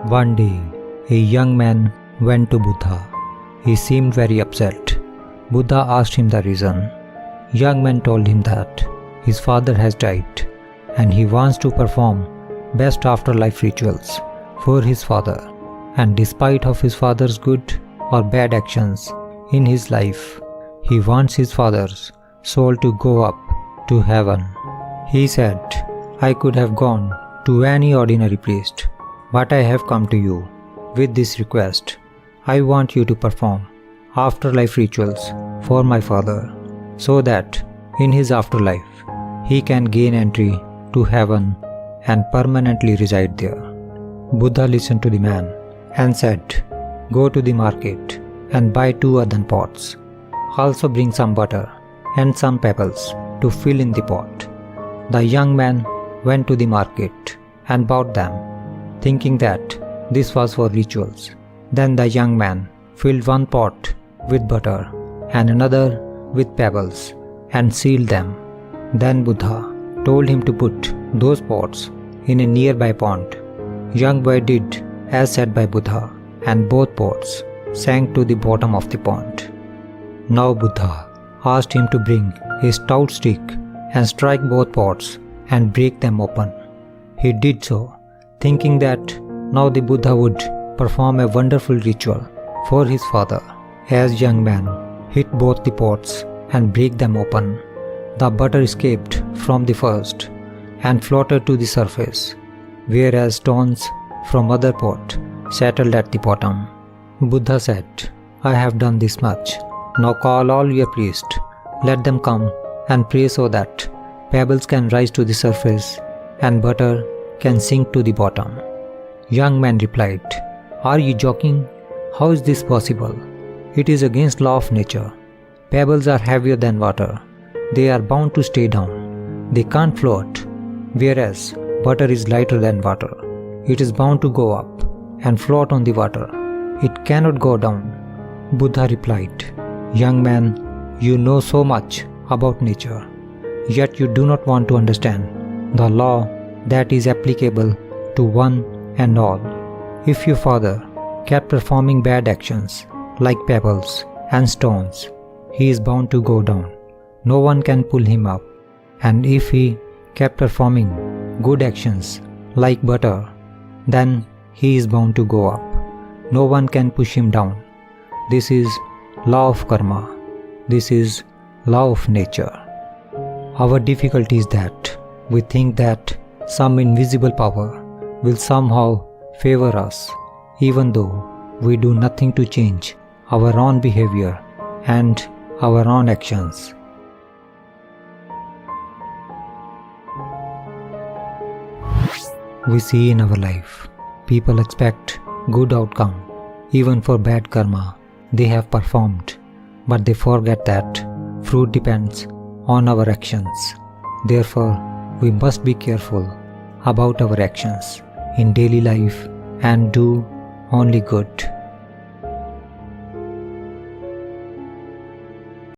One day, a young man went to Buddha. He seemed very upset. Buddha asked him the reason. Young man told him that his father has died and he wants to perform best afterlife rituals for his father. And despite of his father's good or bad actions in his life, he wants his father's soul to go up to heaven. He said, "I could have gone to any ordinary priest, but I have come to you with this request. I want you to perform afterlife rituals for my father, so that in his afterlife he can gain entry to heaven and permanently reside there." Buddha listened to the man and said, "Go to the market and buy 2 earthen pots. Also bring some butter and some pebbles to fill in the pot." The young man went to the market and bought them, thinking that this was for rituals. Then the young man filled 1 pot with butter and another with pebbles and sealed them. Then Buddha told him to put those pots in a nearby pond. Young boy did as said by Buddha, and both pots sank to the bottom of the pond. Now Buddha asked him to bring a stout stick and strike both pots and break them open. He did so, thinking that now the Buddha would perform a wonderful ritual for his father. As young man hit both the pots and break them open, the butter escaped from the first and floated to the surface, whereas stones from other pot settled at the bottom. Buddha said, "I have done this much. Now call all your priests. Let them come and pray so that pebbles can rise to the surface and butter can sink to the bottom." Young man replied, "Are you joking? How is this possible? It is against law of nature. Pebbles are heavier than water. They are bound to stay down. They can't float, whereas butter is lighter than water. It is bound to go up and float on the water. It cannot go down." Buddha replied, "Young man, you know so much about nature, yet you do not want to understand the law that is applicable to one and all. If your father kept performing bad actions like pebbles and stones, he is bound to go down. No one can pull him up. And if he kept performing good actions like butter, then he is bound to go up. No one can push him down. This is law of karma. This is law of nature." Our difficulty is that we think that some invisible power will somehow favor us, even though we do nothing to change our own behavior and our own actions. We see in our life, people expect good outcome, even for bad karma they have performed, but they forget that fruit depends on our actions. Therefore, we must be careful about our actions in daily life and do only good.